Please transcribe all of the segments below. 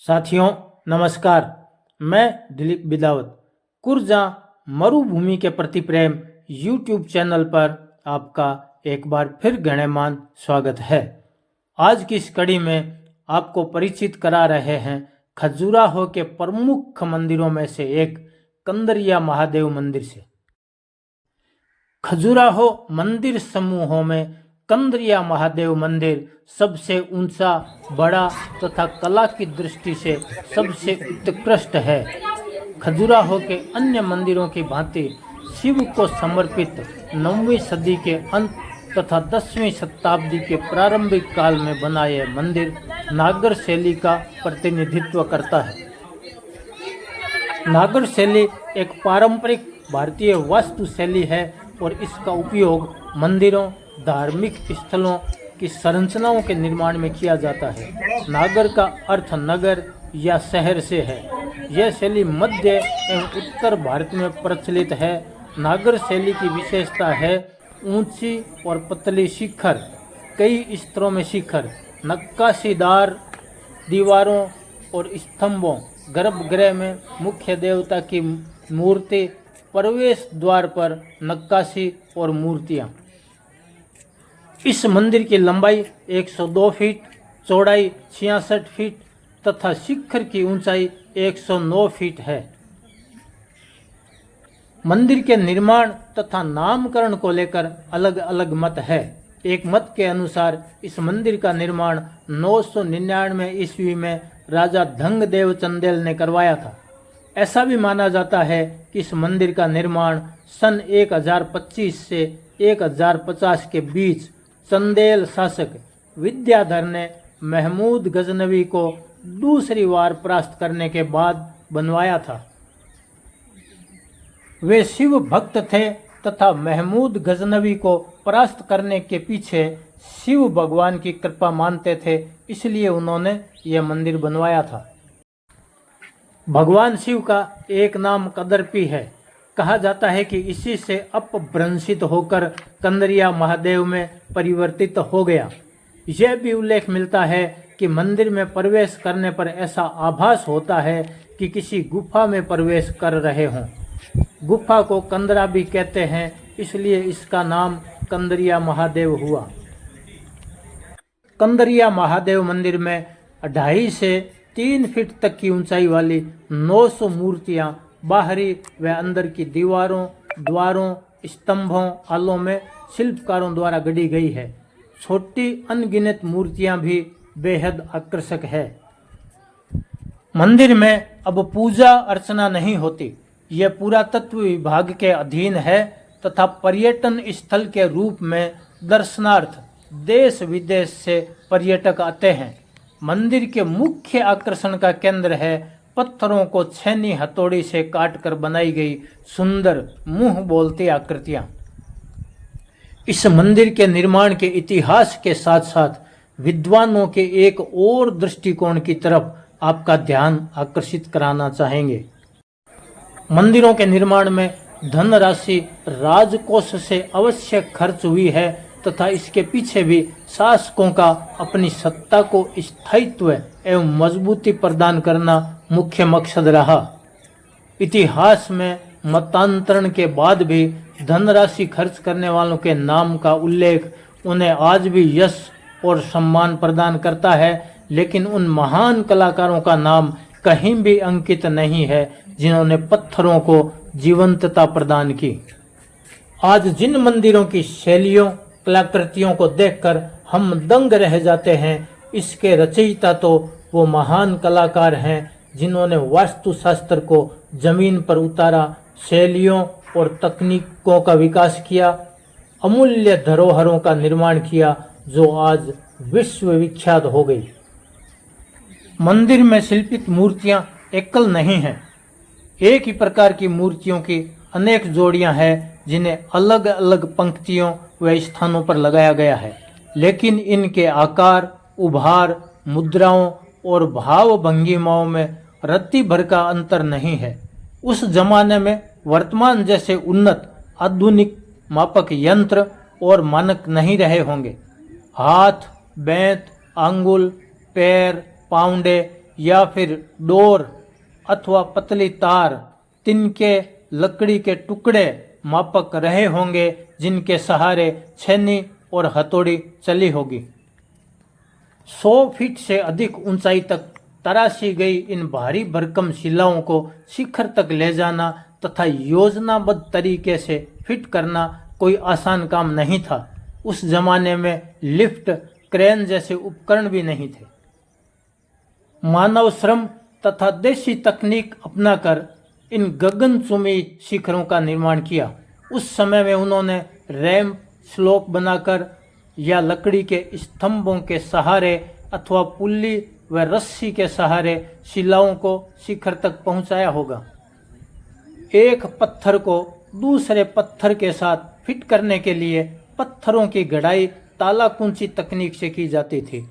साथियों नमस्कार। मैं दिलीप बिदावत कुर्जा मरुभूमि के प्रति प्रेम यूट्यूब चैनल पर आपका एक बार फिर गणमान्य स्वागत है। आज की इस कड़ी में आपको परिचित करा रहे हैं खजुराहो के प्रमुख मंदिरों में से एक कंदरिया महादेव मंदिर से। खजुराहो मंदिर समूहों में कंदरिया महादेव मंदिर सबसे ऊंचा, बड़ा तथा कला की दृष्टि से सबसे उत्कृष्ट है। खजुराहो के अन्य मंदिरों की भांति शिव को समर्पित 9वीं सदी के अंत तथा 10वीं शताब्दी के प्रारंभिक काल में बना यह मंदिर नागर शैली का प्रतिनिधित्व करता है। नागर शैली एक पारंपरिक भारतीय वास्तु शैली है और इसका उपयोग मंदिरों, धार्मिक स्थलों की संरचनाओं के निर्माण में किया जाता है। नागर का अर्थ नगर या शहर से है। यह शैली मध्य एवं उत्तर भारत में प्रचलित है। नागर शैली की विशेषता है ऊंची और पतली शिखर, कई स्तरों में शिखर, नक्काशीदार दीवारों और स्तंभों, गर्भगृह में मुख्य देवता की मूर्ति, प्रवेश द्वार पर नक्काशी और मूर्तियाँ। इस मंदिर की लंबाई 102 फीट, चौड़ाई 66 फीट तथा शिखर की ऊंचाई 109 फीट है। मंदिर के निर्माण तथा नामकरण को लेकर अलग अलग मत है। एक मत के अनुसार इस मंदिर का निर्माण 999 ईस्वी में राजा धंगदेव चंदेल ने करवाया था। ऐसा भी माना जाता है कि इस मंदिर का निर्माण सन 1025 से 1050 के बीच चंदेल शासक विद्याधर ने महमूद गजनवी को दूसरी बार परास्त करने के बाद बनवाया था। वे शिव भक्त थे तथा महमूद गजनवी को परास्त करने के पीछे शिव भगवान की कृपा मानते थे, इसलिए उन्होंने यह मंदिर बनवाया था। भगवान शिव का एक नाम कदरपी है। कहा जाता है कि इसी से अपभ्रंशित होकर कंदरिया महादेव में परिवर्तित हो गया। यह भी उल्लेख मिलता है कि मंदिर में प्रवेश करने पर ऐसा आभास होता है कि किसी गुफा में प्रवेश कर रहे हों। गुफा को कंदरा भी कहते हैं, इसलिए इसका नाम कंदरिया महादेव हुआ। कंदरिया महादेव मंदिर में 2.5 से 3 फीट तक की ऊंचाई वाली 900 मूर्तियां बाहरी व अंदर की दीवारों, द्वारों, स्तंभों आलों में शिल्पकारों द्वारा गढ़ी गई है। छोटी अनगिनत मूर्तियां भी बेहद आकर्षक है। मंदिर में अब पूजा अर्चना नहीं होती। यह पुरातत्व विभाग के अधीन है तथा पर्यटन स्थल के रूप में दर्शनार्थ देश विदेश से पर्यटक आते हैं। मंदिर के मुख्य आकर्षण का केंद्र है पत्थरों को छेनी हथौड़ी से काटकर बनाई गई सुंदर मुंह बोलती आकृतियां। इस मंदिर के निर्माण के इतिहास के साथ साथ विद्वानों के एक और दृष्टिकोण की तरफ आपका ध्यान आकर्षित कराना चाहेंगे। मंदिरों के निर्माण में धनराशि राजकोष से अवश्य खर्च हुई है तथा इसके पीछे भी शासकों का अपनी सत्ता को स्थायित्व एवं मजबूती प्रदान करना मुख्य मकसद रहा। इतिहास में मतांतरण के बाद भी धनराशि खर्च करने वालों के नाम का उल्लेख उन्हें आज भी यश और सम्मान प्रदान करता है, लेकिन उन महान कलाकारों का नाम कहीं भी अंकित नहीं है जिन्होंने पत्थरों को जीवंतता प्रदान की। आज जिन मंदिरों की शैलियों, कलाकृतियों को देखकर हम दंग रह जाते हैं, इसके रचयिता तो वो महान कलाकार हैं जिन्होंने वास्तुशास्त्र को जमीन पर उतारा, शैलियों और तकनीकों का विकास किया, अमूल्य धरोहरों का निर्माण किया जो आज विश्व विख्यात हो गई। मंदिर में शिल्पित मूर्तियां एकल नहीं हैं। एक ही प्रकार की मूर्तियों की अनेक जोड़ियां हैं जिन्हें अलग अलग पंक्तियों व स्थानों पर लगाया गया है, लेकिन इनके आकार, उभार, मुद्राओं और भाव भंगिमाओं में रत्ती भर का अंतर नहीं है। उस जमाने में वर्तमान जैसे उन्नत आधुनिक मापक यंत्र और मानक नहीं रहे होंगे। हाथ, बेंत, अंगुल, पैर, पाउंडे या फिर डोर अथवा पतली तार, तिनके, लकड़ी के टुकड़े मापक रहे होंगे जिनके सहारे छेनी और हथौड़ी चली होगी। 100 फीट से अधिक ऊंचाई तक तराशी गई इन भारी भरकम शिलाओं को शिखर तक ले जाना तथा योजनाबद्ध तरीके से फिट करना कोई आसान काम नहीं था। उस जमाने में लिफ्ट, क्रेन जैसे उपकरण भी नहीं थे। मानव श्रम तथा देशी तकनीक अपनाकर इन गगनचुंबी शिखरों का निर्माण किया। उस समय में उन्होंने रैंप, स्लोप बनाकर या लकड़ी के स्तंभों के सहारे अथवा पुल्ली व रस्सी के सहारे शिलाओं को शिखर तक पहुंचाया होगा। एक पत्थर को दूसरे पत्थर के साथ फिट करने के लिए पत्थरों की गढ़ाई तालाकुंची तकनीक से की जाती थी।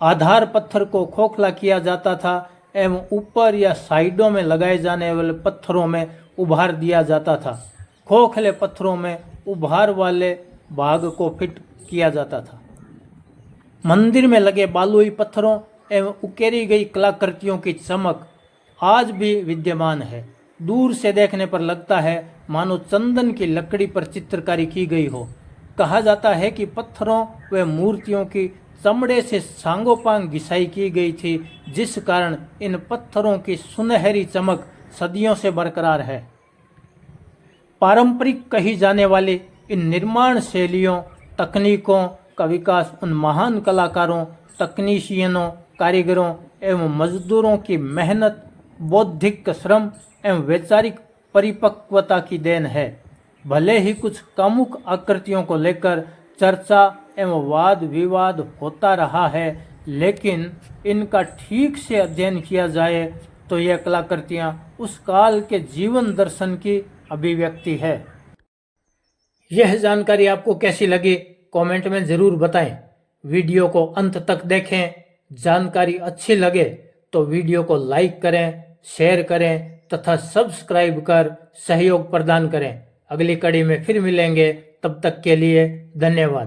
आधार पत्थर को खोखला किया जाता था एवं ऊपर या साइडों में लगाए जाने वाले पत्थरों में उभार दिया जाता था। खोखले पत्थरों में उभार वाले भाग को फिट किया जाता था। मंदिर में लगे बालुई पत्थरों एवं उकेरी गई कलाकृतियों की चमक आज भी विद्यमान है। दूर से देखने पर लगता है मानो चंदन की लकड़ी पर चित्रकारी की गई हो। कहा जाता है कि पत्थरों व मूर्तियों की चमड़े से सांगोपांग घिसाई की गई थी, जिस कारण इन पत्थरों की सुनहरी चमक सदियों से बरकरार है। पारंपरिक कही जाने वाली इन निर्माण शैलियों, तकनीकों का विकास उन महान कलाकारों, तकनीशियनों, कारीगरों एवं मजदूरों की मेहनत, बौद्धिक श्रम एवं वैचारिक परिपक्वता की देन है। भले ही कुछ कामुक आकृतियों को लेकर चर्चा एवं वाद विवाद होता रहा है, लेकिन इनका ठीक से अध्ययन किया जाए तो यह कलाकृतियाँ उस काल के जीवन दर्शन की अभिव्यक्ति है। यह जानकारी आपको कैसी लगी कमेंट में ज़रूर बताएं। वीडियो को अंत तक देखें। जानकारी अच्छी लगे तो वीडियो को लाइक करें, शेयर करें तथा सब्सक्राइब कर सहयोग प्रदान करें। अगली कड़ी में फिर मिलेंगे, तब तक के लिए धन्यवाद।